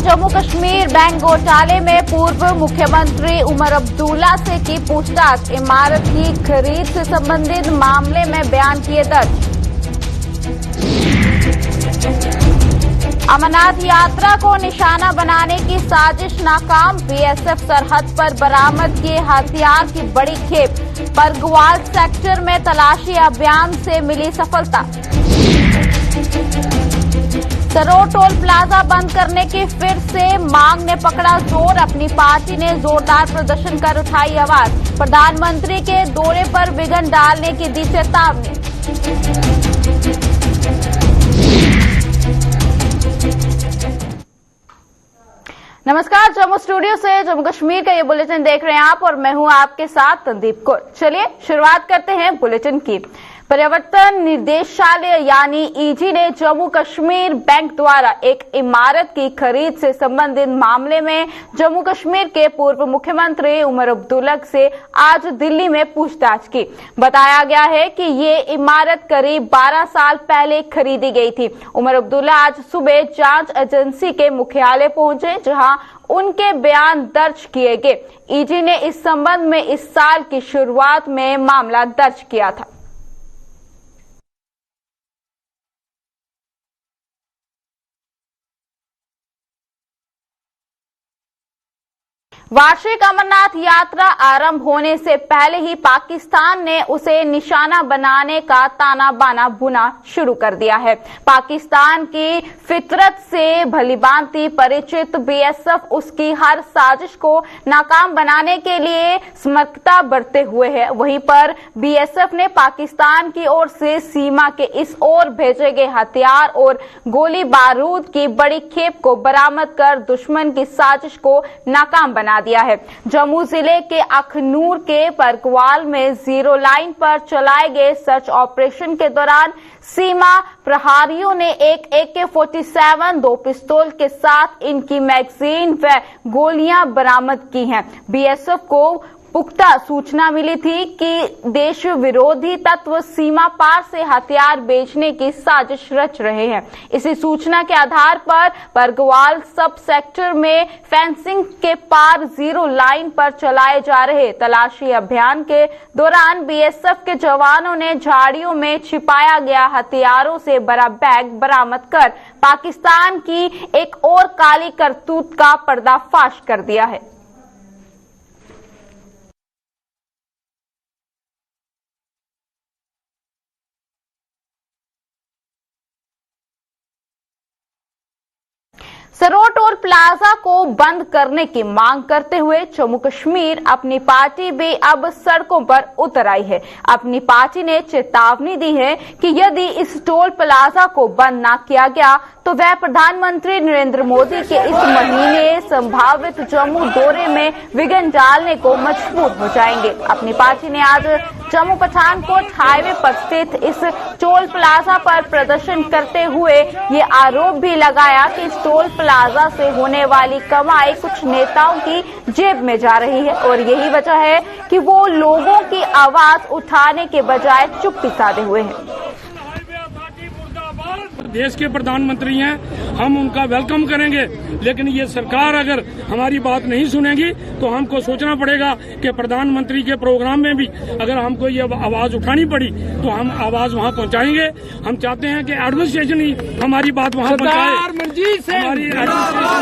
Jammu Kashmir bank घोटाले में पूर्व मुख्यमंत्री उमर अब्दुल्ला से की पूछताछ। इमारत की खरीद से संबंधित मामले में बयान किए दर्ज। अमरनाथ यात्रा को निशाना बनाने की साजिश नाकाम। बीएसएफ सरहद पर बरामद किए हथियार की बड़ी खेप। बरगवाल सेक्टर में तलाशी अभियान से मिली सफलता। सरोड टोल प्लाजा बंद करने की फिर से मांग ने पकड़ा जोर। अपनी पार्टी ने जोरदार प्रदर्शन कर उठाई आवाज। प्रधानमंत्री के दौरे पर विघ्न डालने की दी चेतावनी। नमस्कार, जम्मू स्टूडियो से जम्मू कश्मीर का ये बुलेटिन देख रहे हैं आप और मैं हूं आपके साथ तंदीप कौर। चलिए शुरुआत करते हैं बुलेटिन की। प्रवर्तन निदेशालय यानी ईडी ने जम्मू कश्मीर बैंक द्वारा एक इमारत की खरीद से संबंधित मामले में जम्मू कश्मीर के पूर्व मुख्यमंत्री उमर अब्दुल्ला से आज दिल्ली में पूछताछ की। बताया गया है कि ये इमारत करीब 12 साल पहले खरीदी गई थी। उमर अब्दुल्ला आज सुबह जांच एजेंसी के मुख्यालय पहुंचे, जहां उनके बयान दर्ज किए गए। ईडी ने इस संबंध में इस साल की शुरुआत में मामला दर्ज किया था। वार्षिक अमरनाथ यात्रा आरंभ होने से पहले ही पाकिस्तान ने उसे निशाना बनाने का ताना बाना बुना शुरू कर दिया है। पाकिस्तान की फितरत से भलीभांति परिचित बीएसएफ उसकी हर साजिश को नाकाम बनाने के लिए समर्थता बरते हुए है। वहीं पर बीएसएफ ने पाकिस्तान की ओर से सीमा के इस ओर भेजे गए हथियार और गोली बारूद की बड़ी खेप को बरामद कर दुश्मन की साजिश को नाकाम बना दिया है। जम्मू जिले के अखनूर के बरगवाल में जीरो लाइन पर चलाए गए सर्च ऑपरेशन के दौरान सीमा प्रहरियों ने एक AK-47, 2 पिस्तौल के साथ इनकी मैगजीन व गोलियां बरामद की हैं। बीएसएफ को पुख्ता सूचना मिली थी कि देश विरोधी तत्व सीमा पार से हथियार बेचने की साजिश रच रहे हैं। इसी सूचना के आधार पर बरगवाल सब सेक्टर में फेंसिंग के पार जीरो लाइन पर चलाए जा रहे तलाशी अभियान के दौरान बीएसएफ के जवानों ने झाड़ियों में छिपाया गया हथियारों से भरा बैग बरामद कर पाकिस्तान की एक और काली करतूत का पर्दाफाश कर दिया है। सरोड टोल प्लाजा को बंद करने की मांग करते हुए जम्मू कश्मीर अपनी पार्टी भी अब सड़कों पर उतर आई है। अपनी पार्टी ने चेतावनी दी है कि यदि इस टोल प्लाजा को बंद न किया गया तो वह प्रधानमंत्री नरेंद्र मोदी के इस महीने संभावित जम्मू दौरे में विघ्न डालने को मजबूर हो जाएंगे। अपनी पार्टी ने आज जम्मू पठानकोट हाईवे पर स्थित इस टोल प्लाजा पर प्रदर्शन करते हुए ये आरोप भी लगाया कि इस टोल प्लाजा से होने वाली कमाई कुछ नेताओं की जेब में जा रही है और यही वजह है कि वो लोगों की आवाज उठाने के बजाय चुप्पी साधे हुए हैं। देश के प्रधानमंत्री हैं, हम उनका वेलकम करेंगे, लेकिन ये सरकार अगर हमारी बात नहीं सुनेगी तो हमको सोचना पड़ेगा कि प्रधानमंत्री के प्रोग्राम में भी अगर हमको ये आवाज उठानी पड़ी तो हम आवाज वहाँ पहुँचाएंगे। हम चाहते हैं कि एडमिनिस्ट्रेशन ही हमारी बात वहाँ पहुँचाए,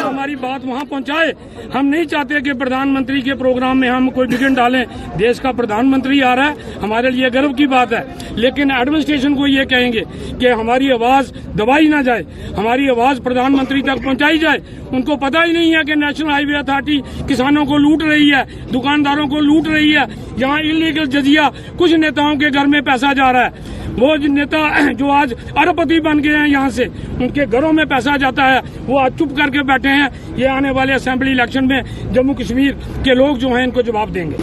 हमारी बात वहाँ पहुँचाए। हम नहीं चाहते कि प्रधानमंत्री के प्रोग्राम में हम कोई विघ्न डालें। देश का प्रधानमंत्री आ रहा है, हमारे लिए गर्व की बात है, लेकिन एडमिनिस्ट्रेशन को ये कहेंगे कि हमारी आवाज दबाई ना जाए, हमारी आवाज प्रधानमंत्री तक पहुंचाई जाए। उनको पता ही नहीं है कि नेशनल हाईवे अथॉरिटी किसानों को लूट रही है, दुकानदारों को लूट रही है। यहाँ इलीगल जजिया कुछ नेताओं के घर में पैसा जा रहा है। वो नेता जो आज अरबपति बन गए हैं, यहाँ से उनके घरों में पैसा जाता है, वो आज चुप करके बैठे हैं। ये आने वाले असेंबली इलेक्शन में जम्मू कश्मीर के लोग जो हैं इनको जवाब देंगे।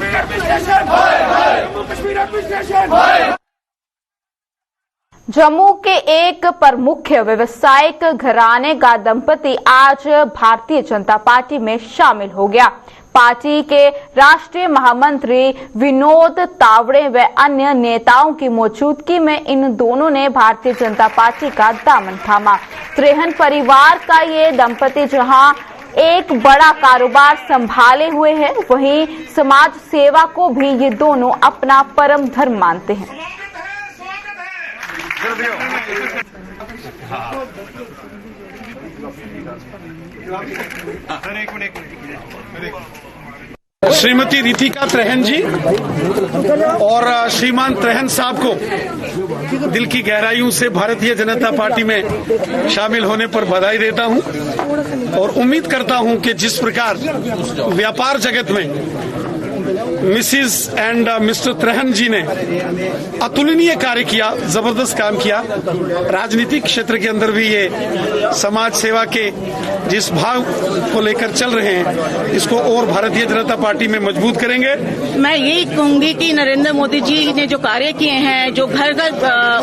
जम्मू के एक प्रमुख व्यवसायिक घराने का दंपति आज भारतीय जनता पार्टी में शामिल हो गया। पार्टी के राष्ट्रीय महामंत्री विनोद तावड़े व अन्य नेताओं की मौजूदगी में इन दोनों ने भारतीय जनता पार्टी का दामन थामा। त्रेहन परिवार का ये दंपति जहां एक बड़ा कारोबार संभाले हुए हैं, वहीं समाज सेवा को भी ये दोनों अपना परम धर्म मानते हैं। श्रीमती रितिका त्रेहन जी और श्रीमान त्रेहन साहब को दिल की गहराइयों से भारतीय जनता पार्टी में शामिल होने पर बधाई देता हूं और उम्मीद करता हूं कि जिस प्रकार व्यापार जगत में मिसिस एंड मिस्टर त्रेहन जी ने अतुलनीय कार्य किया, जबरदस्त काम किया, राजनीतिक क्षेत्र के अंदर भी ये समाज सेवा के जिस भाव को लेकर चल रहे हैं इसको और भारतीय जनता पार्टी में मजबूत करेंगे। मैं यही कहूंगी कि नरेंद्र मोदी जी ने जो कार्य किए हैं, जो घर घर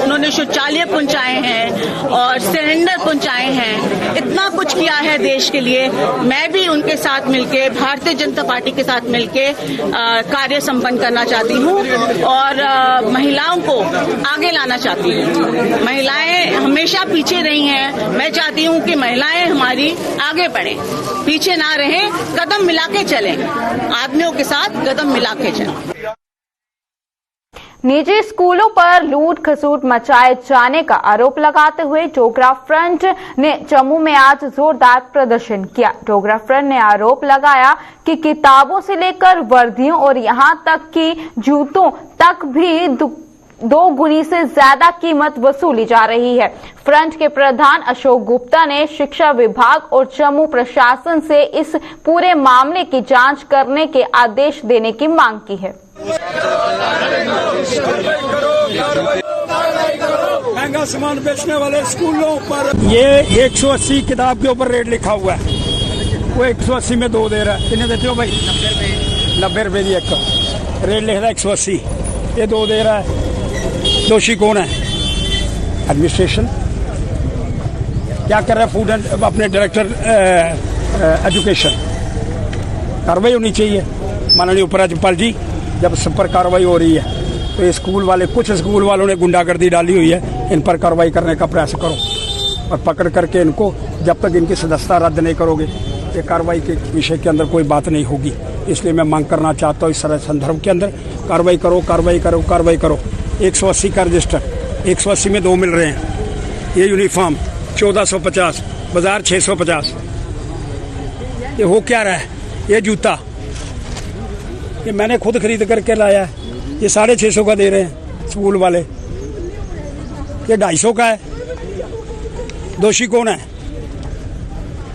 उन्होंने शौचालय पहुंचाए हैं और सिलेंडर पहुंचाए हैं, इतना कुछ किया है देश के लिए। मैं भी उनके साथ मिलके, भारतीय जनता पार्टी के साथ मिलके कार्य संपन्न करना चाहती हूँ और महिलाओं को आगे लाना चाहती हूँ। महिलाएं हमेशा पीछे रही हैं, मैं चाहती हूँ कि महिलाएं हमारी आगे बढ़ें, पीछे ना रहें, कदम मिला के चलें, आदमियों के साथ कदम मिला के चलें। निजी स्कूलों पर लूट खसूट मचाए जाने का आरोप लगाते हुए डोगरा फ्रंट ने जम्मू में आज जोरदार प्रदर्शन किया। डोगरा फ्रंट ने आरोप लगाया कि किताबों से लेकर वर्दियों और यहां तक कि जूतों तक भी 2 गुनी से ज्यादा कीमत वसूली जा रही है। फ्रंट के प्रधान अशोक गुप्ता ने शिक्षा विभाग और जम्मू प्रशासन से इस पूरे मामले की जांच करने के आदेश देने की मांग की है। महंगा सामान बेचने वाले स्कूलों पर ये 180 किताब के ऊपर रेट लिखा हुआ है, वो 180 में 2 दे रहा है। कितने देते हो भाई? 90 रुपए की एक रेट लिख रहा है 180, ये 2 दे रहा है। दोषी कौन है? एडमिनिस्ट्रेशन। क्या कर रहा है? फूड एंड अपने डायरेक्टर एजुकेशन। कार्रवाई होनी चाहिए। माननीय उपराज्यपाल जी, जब सब पर कार्रवाई हो रही है तो ये स्कूल वाले, कुछ स्कूल वालों ने गुंडागर्दी डाली हुई है, इन पर कार्रवाई करने का प्रयास करो और पकड़ करके इनको, जब तक इनकी सदस्यता रद्द नहीं करोगे ये कार्रवाई के विषय के अंदर कोई बात नहीं होगी। इसलिए मैं मांग करना चाहता हूँ इस संदर्भ के अंदर कार्रवाई करो, कार्रवाई करो, कार्रवाई करो। 180 का रजिस्टर, 180 में 2 मिल रहे हैं। ये यूनिफॉर्म 1450, बाजार 650। ये हो क्या रहा है? ये जूता ये मैंने खुद खरीद करके लाया है, ये 650 का दे रहे हैं स्कूल वाले, ये 250 का है। दोषी कौन है?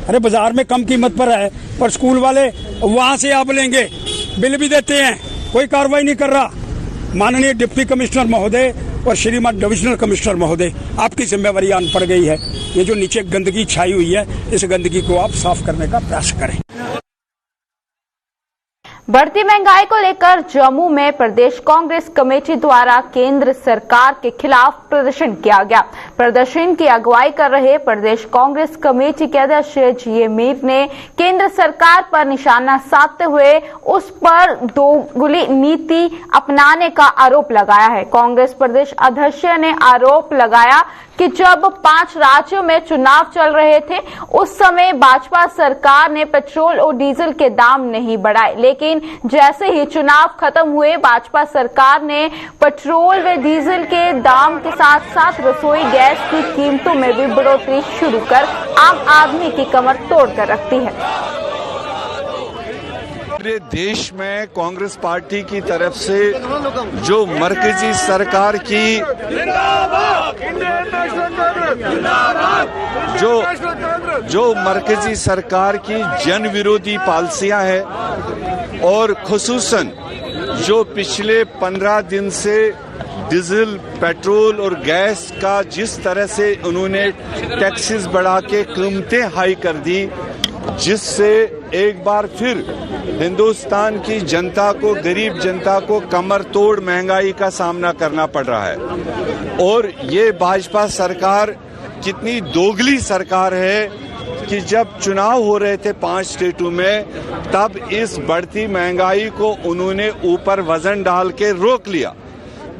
अरे बाजार में कम कीमत पर है पर स्कूल वाले वहां से आप लेंगे, बिल भी देते हैं, कोई कार्रवाई नहीं कर रहा। माननीय डिप्टी कमिश्नर महोदय और श्रीमान डिविजनल कमिश्नर महोदय, आपकी जिम्मेवारी आन पड़ गई है। ये जो नीचे गंदगी छाई हुई है, इस गंदगी को आप साफ करने का प्रयास करें। बढ़ती महंगाई को लेकर जम्मू में प्रदेश कांग्रेस कमेटी द्वारा केंद्र सरकार के खिलाफ प्रदर्शन किया गया। प्रदर्शन की अगुवाई कर रहे प्रदेश कांग्रेस कमेटी के अध्यक्ष जी मीर ने केंद्र सरकार पर निशाना साधते हुए उस पर दोगुली नीति अपनाने का आरोप लगाया है। कांग्रेस प्रदेश अध्यक्ष ने आरोप लगाया कि जब 5 राज्यों में चुनाव चल रहे थे उस समय भाजपा सरकार ने पेट्रोल और डीजल के दाम नहीं बढ़ाए, लेकिन जैसे ही चुनाव खत्म हुए भाजपा सरकार ने पेट्रोल व डीजल के दाम के साथ साथ रसोई गैस की कीमतों में भी बढ़ोतरी शुरू कर आम आदमी की कमर तोड़ कर रखती है। पूरे देश में कांग्रेस पार्टी की तरफ से जो मरकजी सरकार की जो मरकजी सरकार की जन विरोधी पॉलिसियां हैं और खुसूसन जो पिछले 15 दिन से डीजल, पेट्रोल और गैस का जिस तरह से उन्होंने टैक्सेस बढ़ा के कीमतें हाई कर दी, जिससे एक बार फिर हिंदुस्तान की जनता को, गरीब जनता को कमर तोड़ महंगाई का सामना करना पड़ रहा है। और ये भाजपा सरकार कितनी दोगली सरकार है कि जब चुनाव हो रहे थे 5 स्टेटों में, तब इस बढ़ती महंगाई को उन्होंने ऊपर वजन डाल के रोक लिया।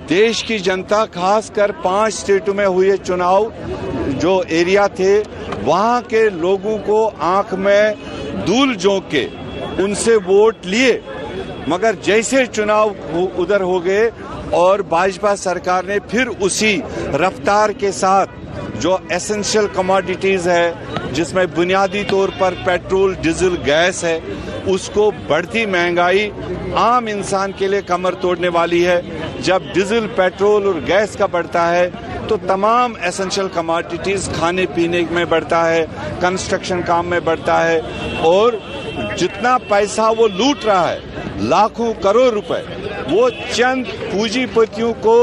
देश की जनता, खासकर 5 स्टेटों में हुए चुनाव जो एरिया थे, वहां के लोगों को आंख में धूल झोंक के उनसे वोट लिए, मगर जैसे चुनाव उधर हो गए और भाजपा सरकार ने फिर उसी रफ्तार के साथ जो एसेंशियल कमोडिटीज है, जिसमें बुनियादी तौर पर पेट्रोल, डीजल, गैस है, उसको बढ़ती महंगाई आम इंसान के लिए कमर तोड़ने वाली है। जब डीजल, पेट्रोल और गैस का बढ़ता है तो तमाम एसेंशियल कमोडिटीज खाने पीने में बढ़ता है, कंस्ट्रक्शन काम में बढ़ता है, और जितना पैसा वो लूट रहा है, लाखों करोड़ रुपए, वो चंद पूंजीपतियों को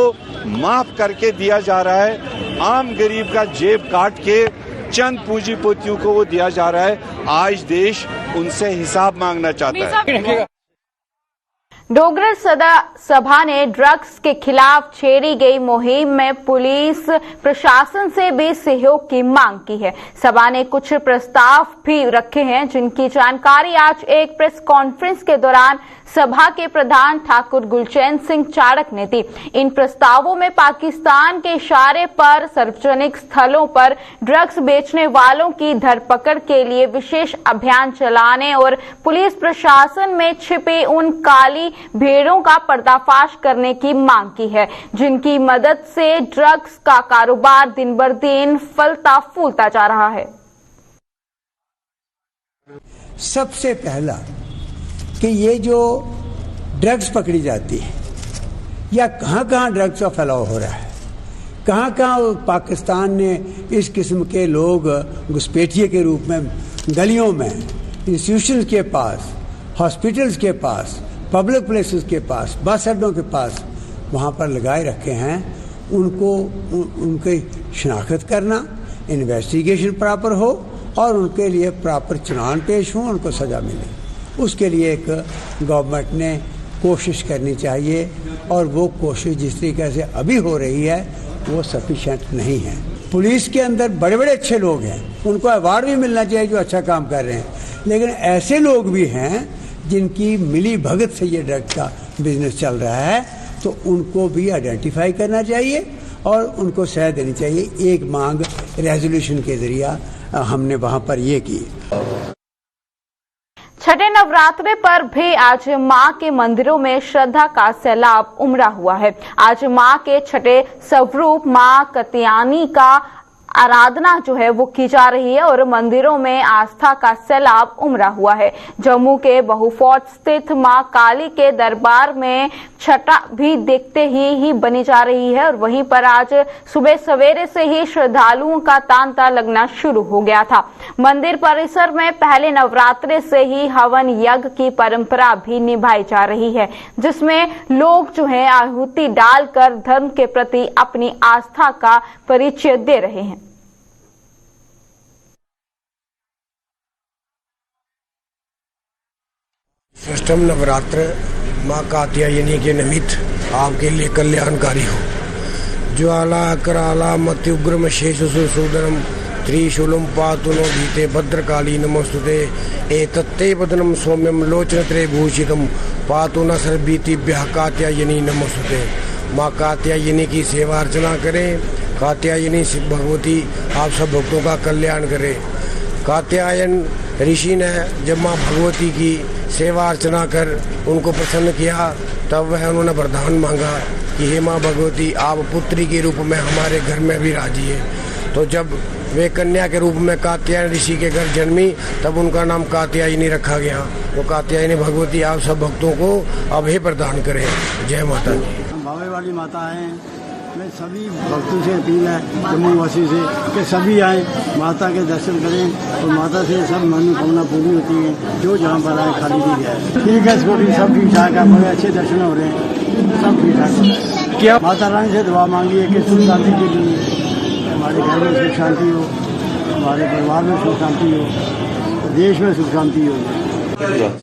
माफ करके दिया जा रहा है। आम गरीब का जेब काट के चंद पूंजीपतियों को वो दिया जा रहा है। आज देश उनसे हिसाब मांगना चाहता है। डोगरा सभा ने ड्रग्स के खिलाफ छेड़ी गई मुहिम में पुलिस प्रशासन से भी सहयोग की मांग की है। सभा ने कुछ प्रस्ताव भी रखे हैं, जिनकी जानकारी आज एक प्रेस कॉन्फ्रेंस के दौरान सभा के प्रधान ठाकुर गुलचैन सिंह चाड़क ने दी। इन प्रस्तावों में पाकिस्तान के इशारे पर सार्वजनिक स्थलों पर ड्रग्स बेचने वालों की धरपकड़ के लिए विशेष अभियान चलाने और पुलिस प्रशासन में छिपे उन काली भेड़ों का पर्दाफाश करने की मांग की है, जिनकी मदद से ड्रग्स का कारोबार दिन बर दिन फलता फूलता जा रहा है। सबसे पहला कि ये जो ड्रग्स पकड़ी जाती है या कहाँ ड्रग्स का फैलाव हो रहा है, कहाँ पाकिस्तान ने इस किस्म के लोग घुसपैठिए के रूप में गलियों में, इंस्टीट्यूशंस के पास, हॉस्पिटल्स के पास, पब्लिक प्लेसेस के पास, बस अड्डों के पास, वहाँ पर लगाए रखे हैं। उनको उनकी शिनाख्त करना, इन्वेस्टिगेशन प्रॉपर हो और उनके लिए प्रॉपर चलान पेश हो, उनको सजा मिले, उसके लिए एक गवर्नमेंट ने कोशिश करनी चाहिए। और वो कोशिश जिस तरीके से अभी हो रही है वो सफिशिएंट नहीं है। पुलिस के अंदर बड़े बड़े अच्छे लोग हैं, उनको अवार्ड भी मिलना चाहिए जो अच्छा काम कर रहे हैं, लेकिन ऐसे लोग भी हैं जिनकी मिली भगत से ये ड्रग का बिजनेस चल रहा है, तो उनको भी आइडेंटिफाई करना चाहिए और उनको सह देनी चाहिए। एक मांग रेजोल्यूशन के जरिए हमने वहाँ पर ये की। छठे नवरात्रे पर भी आज मां के मंदिरों में श्रद्धा का सैलाब उमड़ा हुआ है। आज मां के छठे स्वरूप मां कत्यायनी का आराधना जो है वो की जा रही है और मंदिरों में आस्था का सैलाब उमड़ा हुआ है। जम्मू के बहु फोर्ट स्थित मां काली के दरबार में छटा भी देखते ही बनी जा रही है और वहीं पर आज सुबह सवेरे से ही श्रद्धालुओं का तांता लगना शुरू हो गया था। मंदिर परिसर में पहले नवरात्रे से ही हवन यज्ञ की परंपरा भी निभाई जा रही है, जिसमें लोग जो है आहुति डालकर धर्म के प्रति अपनी आस्था का परिचय दे रहे हैं। अष्टम नवरात्र माँ कात्यायनी के निमित्त आपके लिए कल्याणकारी हो। ज्वाला कराला मत्युग्रम शेष सुसूदनम त्रिशूलम पातुनो भीते भद्रकाली नमोस्तुते एतत्ते वदनम सौम्यम लोचनत्रे भूषितम पातु न सर्वभीतिभ्यः कात्यायनी नमोस्तुते। माँ कात्यायनी की सेवा अर्चना करें। कात्यायनी भगवती आप सब भक्तों का कल्याण करे। कात्यायन ऋषि ने जब माँ भगवती की सेवा अर्चना कर उनको प्रसन्न किया, तब वह उन्होंने वरदान मांगा कि हे माँ भगवती, आप पुत्री के रूप में हमारे घर में भी राजी है। तो जब वे कन्या के रूप में कात्यायन ऋषि के घर जन्मी, तब उनका नाम कात्यायनी रखा गया। तो कात्यायनी भगवती आप सब भक्तों को अभय प्रदान करें। जय माता दी। भावे वाली माता है। मैं सभी भक्तों से अपील है जम्मू वासी से कि सभी आए, माता के दर्शन करें और माता से सब मनोकामना पूरी होती है। जो जहाँ पर आए खाली दी जाए। ठीक है, इसको भी सब ठीक ठाक है, बड़े अच्छे दर्शन हो रहे हैं, सब ठीक ठाक। क्या माता रानी से दुआ मांगी है कि सुख शांति के लिए, हमारे घर में सुख शांति हो, हमारे परिवार में सुख शांति हो, देश में सुख शांति हो।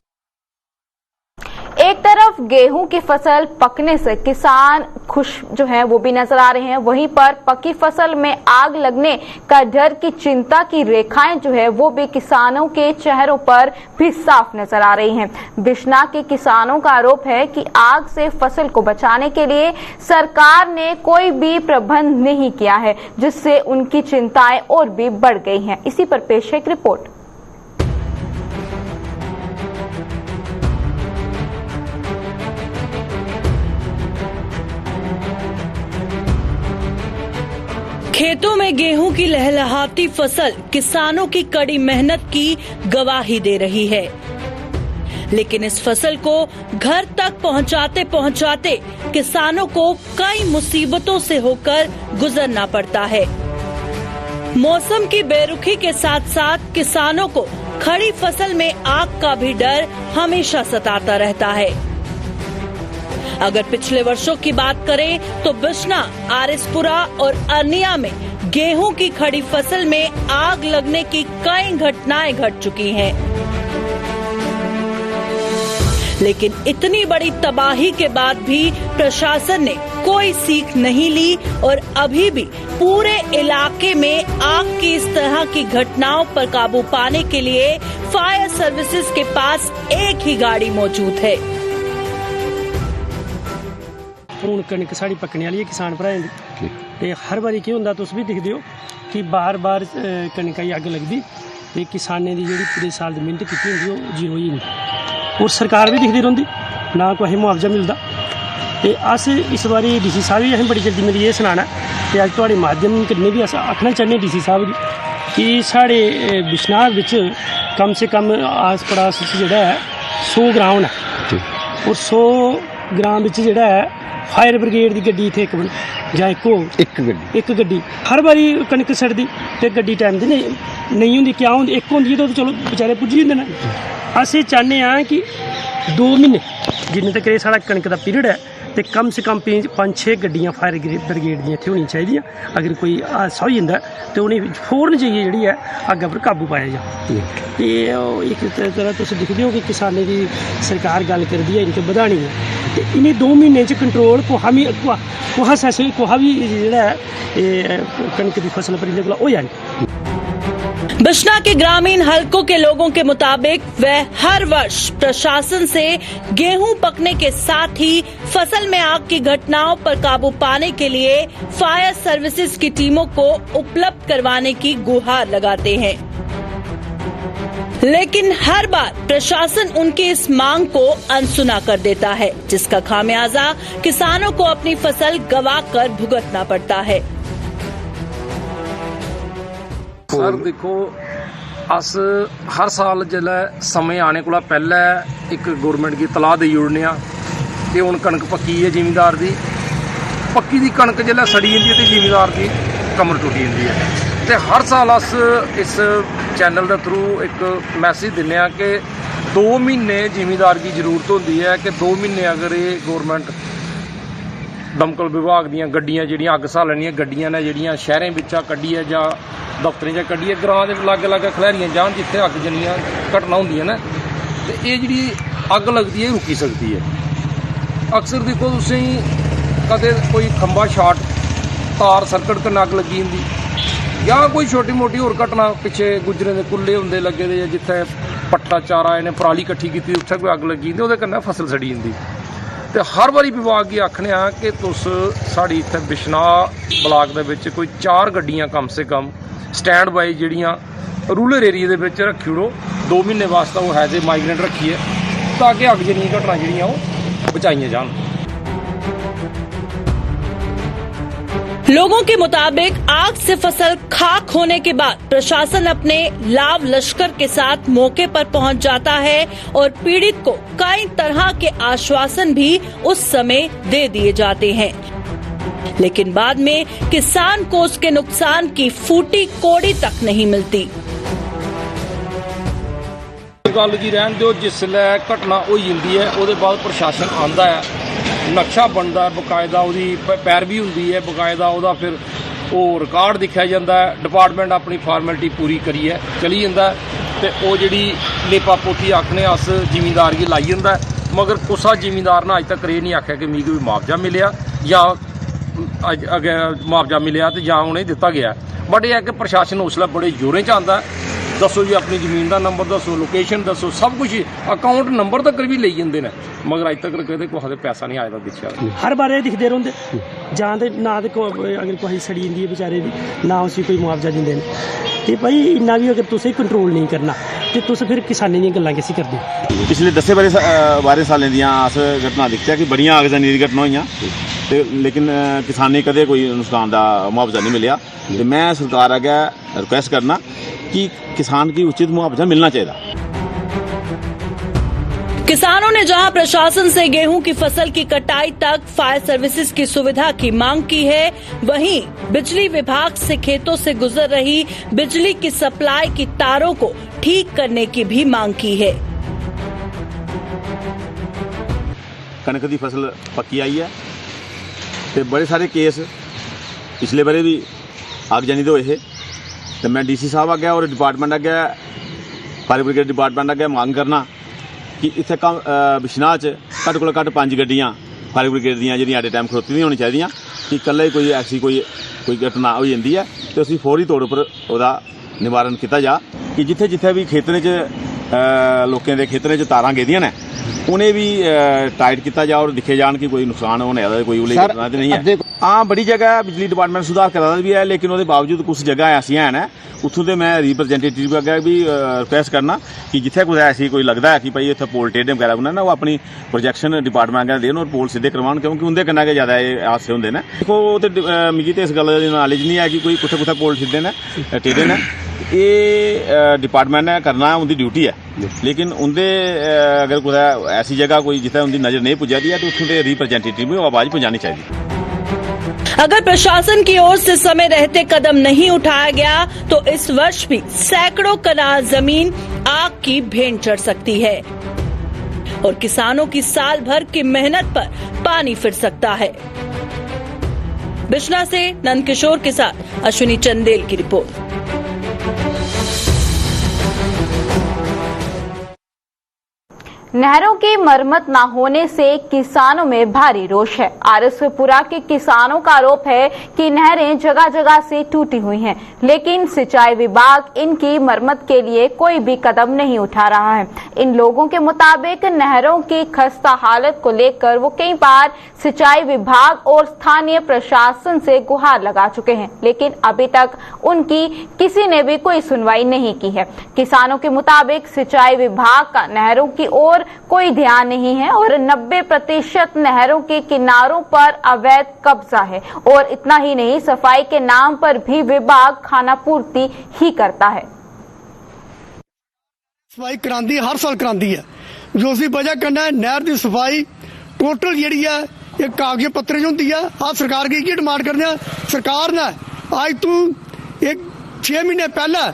एक तरफ गेहूं की फसल पकने से किसान खुश जो है वो भी नजर आ रहे हैं, वहीं पर पकी फसल में आग लगने का डर की चिंता की रेखाएं जो है वो भी किसानों के चेहरों पर भी साफ नजर आ रही हैं। बिश्ना के किसानों का आरोप है कि आग से फसल को बचाने के लिए सरकार ने कोई भी प्रबंध नहीं किया है, जिससे उनकी चिंताएं और भी बढ़ गई हैं। इसी पर पेश है एक रिपोर्ट। खेतों में गेहूं की लहलहाती फसल किसानों की कड़ी मेहनत की गवाही दे रही है, लेकिन इस फसल को घर तक पहुंचाते पहुंचाते किसानों को कई मुसीबतों से होकर गुजरना पड़ता है। मौसम की बेरुखी के साथ साथ किसानों को खड़ी फसल में आग का भी डर हमेशा सताता रहता है। अगर पिछले वर्षों की बात करें तो बिश्ना, आरिसपुरा और अर्निया में गेहूं की खड़ी फसल में आग लगने की कई घटनाएं घट चुकी हैं। लेकिन इतनी बड़ी तबाही के बाद भी प्रशासन ने कोई सीख नहीं ली और अभी भी पूरे इलाके में आग की इस तरह की घटनाओं पर काबू पाने के लिए फायर सर्विसेज के पास एक ही गाड़ी मौजूद है। हूँ कणक साड़ी पकने वाली है किसान भराएं दी ते हर बारी की होंदा तुस भी दिखदे हो कि बार बार कणक गी अग्ग लगदी ते किसानें दी जेहड़ी पूरे साल दी मेहनत कीती होंदी ओह जीरो होई जंदी और सरकार भी दिखदी रौंदी ना कोई मुआवजा मिलदा। ते अस इस बारी डीसी साहब गी असें बड़ी जल्दी मिलियै सनाना ते अज्ज तुहाड़े माध्यम कन्नै भी अस आखना चाहने डीसी साहब गी कि साढ़े बिश्नाह बिच कम से कम आस पड़ास जेह्ड़ा है 100 ग्राम न और 100 ग्राम बिच जेह्ड़ा है फायर ब्रिगेड की गड्डी इत्थे इक जां एक गड्डी हर बारी कणक सड़दी ते गड्डी टाइम दी नहीं होंदी। क्या होंदी एक होंदी तो चलो बेचारे पुज्जी जंदे न। अस चाहने हैं कि 2 महीने जिन्ने तक ये साढ़ा कणक का पीरियड है तो कम से कम 5-6 गड्डियां फायर ब्रिगेड दी इत्थे होनी चाहिए। अगर कोई हादसा हो जाता तो उन्हें फौरन जाइए जी है अग्ग पर काबू पाया जाए। ते एक तरह तुस दिखदे हो कि किसानें की सरकार गल करदी है इनके बधानी है तो इन्हें 2 महीने कंट्रोल कुहा भी जेह्ड़ा है कणक की फसल पर इन्हें कोला होया नहीं। बिश्ना के ग्रामीण हलकों के लोगों के मुताबिक वह हर वर्ष प्रशासन से गेहूं पकने के साथ ही फसल में आग की घटनाओं पर काबू पाने के लिए फायर सर्विसेज की टीमों को उपलब्ध करवाने की गुहार लगाते हैं, लेकिन हर बार प्रशासन उनकी इस मांग को अनसुना कर देता है, जिसका खामियाजा किसानों को अपनी फसल गंवाकर भुगतना पड़ता है। सर देखो अस हर साल जिसलै समय आने कोला पैह्ले एक गौरमेंट गी तलाह देई ओड़ने आं कि हुण कणक पक्की है जिमींदार दी पक्की दी कणक जिसलै सड़ी जंदी है ते जिमींदार दी कमर टुटी जंदी है। ते हर साल अस इस चैनल के थ्रू एक मैसेज दिन्ने आं कि 2 महीने जिमींदार की जरूरत होंदी है कि 2 महीने अगर ये गौरमेंट दमकल विभाग दीयां गड्डियां जिहड़ियां अग्ग स्हालण दियां गड्डियां ने जिहड़ियां शहरें बिच्चा कड्ढियै जां दफ्तरें चा कड्ढियै ग्रां दे लागे लागे खलैरियां जान जित्थे अग्ग जनियां घटना होंदियां ने ते ये जिहड़ी अग्ग लगदी है रुकी सकदी है। अक्सर देखो तुसीं कदे कोई खंबा शार्ट तार सर्कट कन्नै अग्ग लगी जंदी या कोई छोटी मोटी होर घटना पिछे गुजरें दे कुल्ले हुंदे लगे दे जिथे पट्ठा चारा इन्हें पराली कट्ठी कीती उत्थे कोई अग्ग लगी जंदी ओहदे कन्नै फसल सड़ी जंदी। तो हर बारी विभाग गी आखने कि तुस साड़ी इत्थे बिश्नाह ब्लाक दे विच कोई 4 गड्डियां कम से कम स्टैंड बाई जिहड़ियां रूरल एरिया दे विच रखी ओड़ो 2 महीने वास्ते वो है जे माइग्रेंट रखिए ताकि अग्ग जनियां घटना जिहड़ियां ओह बचाइयां जान। लोगों के मुताबिक आग से फसल खाक होने के बाद प्रशासन अपने लाव लश्कर के साथ मौके पर पहुंच जाता है और पीड़ित को कई तरह के आश्वासन भी उस समय दे दिए जाते हैं, लेकिन बाद में किसान को उसके नुकसान की फूटी कोड़ी तक नहीं मिलती। गल जी रहन दो जिसलै घटना हो जाती है उसके बाद प्रशासन आता है नक्शा बनता है बकायदा उसकी पैरवी होंगी है बकायदा वह फिर वो रिकॉर्ड दिखा जाता है डिपार्टमेंट अपनी फॉर्मेलिटी पूरी करिए चली जाता है तो वो जी लेपा पोथी आखने अस जिमींदार की लाई जाता है मगर कुसा जिमींदार ने अज तक ये नहीं आख्या कि मिगी कोई मुआवजा मिले या अगे मुआवजा मिले तो या उन्हें दिता गया। बट यह है कि प्रशासन उसलै बड़े जोरें च आता है दसो जी अपनी जमीन का नंबर दसो लोकेशन दसो सब कुछ अकाउंट नंबर तक भी ले जाते हैं मगर अज तक कदे कोई पैसा नहीं आया दिखा। हर बार दिखते रहोंगे जां ते ना तो अगर कोई सड़ी जाती है बेचारे की ना उसी कोई मुआवजा देंगे तो भाई इन्ना भी अगर तुसें कंट्रोल नहीं करना तो तुस फिर किसानी दी गल्लां किसी करदे। पिछले 10 बारे सालें दियां अस घटना दिखचै कि बड़ियां आगजनी दी घटना होइयां ਤੇ ਲੇਕਿਨ ਕਿਸਾਨ ਨੇ ਕਦੇ ਕੋਈ ਨੁਕਸਾਨ ਦਾ ਮੁਆਵਜ਼ਾ ਨਹੀਂ ਮਿਲਿਆ ਤੇ ਮੈਂ ਸਰਕਾਰ ਅੱਗੇ ਰਿਕੁਐਸਟ ਕਰਨਾ कि किसान की उचित मुआवजा मिलना चाहिए। किसानों ने जहां प्रशासन से गेहूं की फसल की कटाई तक फायर सर्विसेज की सुविधा की मांग की है, वहीं बिजली विभाग से खेतों से गुजर रही बिजली की सप्लाई की तारों को ठीक करने की भी मांग की है। कनक की फसल पक्की आई है ते बड़े सारे केस पिछले बारे भी आगजनी तो होए तो मैं DC साहब अगे और डिपार्टमेंट अगे फायर ब्रिगेड डिपार्टमेंट अगे मांग करना कि इत्थे कम बिशनाह च घट्ट कोला घट्ट 5 गड्डियां फायर ब्रिगेड दियां जेह्ड़ियां एट ए टाइम खड़ोती दियां होनी चाहिदियां कि कल्ले कोई ऐसी कोई घटना हो जाती है तो उसी फौरी तौर पर ओहदा निवारण किया जा कि जिथे जिथे भी खेतरें च लोकें दे खेतरें च तारां गेदियां ने उन्हें भी टाइट किया जा और दिखे जान कि कोई नुकसान होने का कोई उल्ली घटना तो नहीं है। हाँ बड़ी जगह बिजली डिपार्टमेंट सुधार करा भी है लेकिन उसके बावजूद कुछ जगह ऐसियां हैं उत्थों तो मैं रिप्रजेंटेटिव अगर भी रिक्वेस्ट करना कि जिथे कुछ ऐसी कोई लगता है कि भाई इतने पोल टेढ़े वगैरह बनाना वो अपनी प्रोजेक्शन डिपार्टमेंट अगर देन और पोल सीधे करवान क्योंकि उनके कन्नै गै ज्यादा हादसे होंदे ने। देखो मिगी तो इस गल दी नॉलेज नहीं है कि कोई कुत्थे कुत्थे पोल सीधे ने टेढ़े ने ये डिपार्टमेंट ने करना उनकी ड्यूटी है लेकिन उनके अगर कुछ ऐसी जगह कोई जिथे उनकी नज़र नहीं पुजाती है तो उत्थों के रिप्रजेंटेटिव भी आवाज़ पहुँचानी चाहिए। अगर प्रशासन की ओर से समय रहते कदम नहीं उठाया गया तो इस वर्ष भी सैकड़ों कनाल जमीन आग की भेंट चढ़ सकती है और किसानों की साल भर की मेहनत पर पानी फिर सकता है। बिश्ना से नंदकिशोर के साथ अश्विनी चंदेल की रिपोर्ट। नहरों की मरम्मत न होने से किसानों में भारी रोष है। आरएसपुरा के किसानों का आरोप है कि नहरें जगह जगह से टूटी हुई हैं, लेकिन सिंचाई विभाग इनकी मरम्मत के लिए कोई भी कदम नहीं उठा रहा है। इन लोगों के मुताबिक नहरों की खस्ता हालत को लेकर वो कई बार सिंचाई विभाग और स्थानीय प्रशासन से गुहार लगा चुके हैं, लेकिन अभी तक उनकी किसी ने भी कोई सुनवाई नहीं की है। किसानों के मुताबिक सिंचाई विभाग का नहरों की ओर कोई ध्यान नहीं है और 90% नहरों के किनारों पर अवैध कब्जा है और इतना ही नहीं, सफाई के नाम पर भी विभाग खानापूर्ति ही करता है। सफाई करांदी हर साल करांदी है जो उसी वजह करना नहर की सफाई टोटल जी है ये कागज पत्र होंगी है। आज सरकार की डिमांड करते हैं, सरकार ने आज तू एक 6 महीने पहले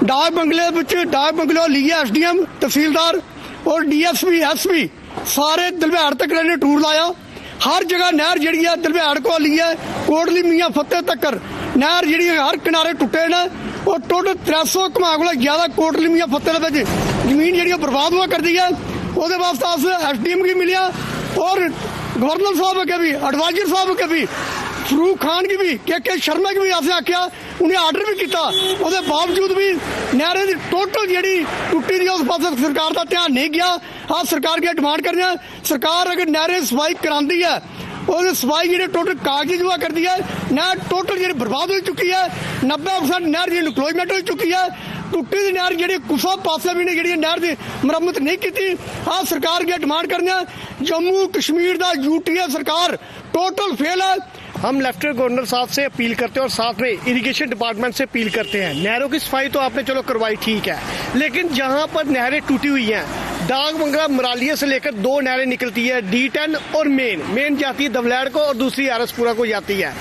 डाक बंगले लिया SDM तहसीलदार और DSP SP सारे दलभैड़ तक ने टूर लाया। हर जगह नहर जी है दलभैड़ को ली है कोटली मियाँ फतेह तक नहर जी हर किनारे टुटे ने और टोटल 300 कमा को ज्यादा कोटली मियाँ फतेह जमीन जी बर्बाद हुआ कर दी है। उसके वास्ते SDM की मिलिया और गवर्नर साहब के भी एडवाइजर साहब के भी फरूक खान की भी के शर्मा की भी असें आख्या उन्हें आर्डर भी किया उसके बावजूद भी नहरें की टोटल जी टुटी दी उस पास सरकार का ध्यान नहीं गया। आज सरकार की डिमांड करते हैं, सरकार अगर नहरें सफाई कराती है और सफाई जी टोटल कागज हुआ कर दी है। नहर टोटल जी बर्बाद हो चुकी है, 90% नहर जी डिप्लॉयमेंट हो चुकी है। टुटी दी नहर जी कुसा पासे भी ने जी नहर की मरम्मत नहीं की। आज सरकार की डिमांड करते हैं, जम्मू कश्मीर का UTA सरकार टोटल फेल है। हम लेफ्टिनेंट गवर्नर साहब से अपील करते हैं और साथ में इरिगेशन डिपार्टमेंट से अपील करते हैं। नहरों की सफाई तो आपने चलो करवाई ठीक है, लेकिन जहां पर नहरें टूटी हुई हैं, डाक बंगला मरालिया से लेकर 2 नहरें निकलती है, D10 और मेन जाती है दवलैड़ को और दूसरी आरएसपुरा को जाती है।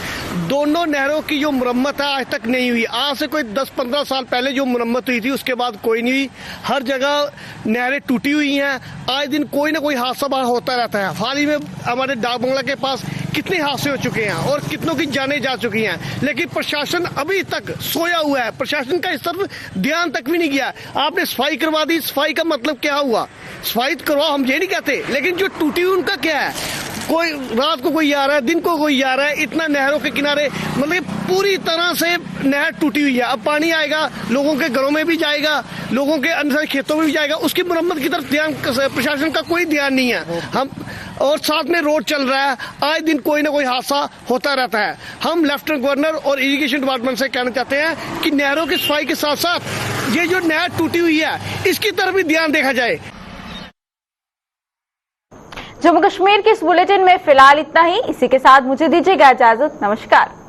दोनों नहरों की जो मुरम्मत है आज तक नहीं हुई। आज से कोई 10-15 साल पहले जो मुरम्मत हुई थी उसके बाद कोई नहीं हुई। हर जगह नहरें टूटी हुई हैं, आए दिन कोई ना कोई हादसा होता रहता है। हाल ही में हमारे डाक बंगला के पास कितने हादसे हो चुके हैं और कितनों की जानें जा चुकी हैं, लेकिन प्रशासन अभी तक सोया हुआ है। प्रशासन का इस तरफ ध्यान तक भी नहीं गया। आपने सफाई करवा दी, सफाई का मतलब क्या हुआ? सफाई करवाओ, हम ये नहीं कहते, लेकिन जो टूटी हुई उनका क्या है? कोई रात को कोई आ रहा है, दिन को कोई आ रहा है, इतना नहरों के किनारे मतलब पूरी तरह से नहर टूटी हुई है। अब पानी आएगा, लोगों के घरों में भी जाएगा, लोगों के अंदर खेतों में भी जाएगा, उसकी मरम्मत की तरफ ध्यान प्रशासन का कोई ध्यान नहीं है। हम और साथ में रोड चल रहा है, आए दिन कोई ना कोई हादसा होता रहता है। हम लेफ्टिनेंट गवर्नर और इरिगेशन डिपार्टमेंट से कहना चाहते हैं कि नहरों की सफाई के साथ साथ ये जो नहर टूटी हुई है इसकी तरफ भी ध्यान देखा जाए। जम्मू कश्मीर के इस बुलेटिन में फिलहाल इतना ही। इसी के साथ मुझे दीजिएगा इजाजत। नमस्कार।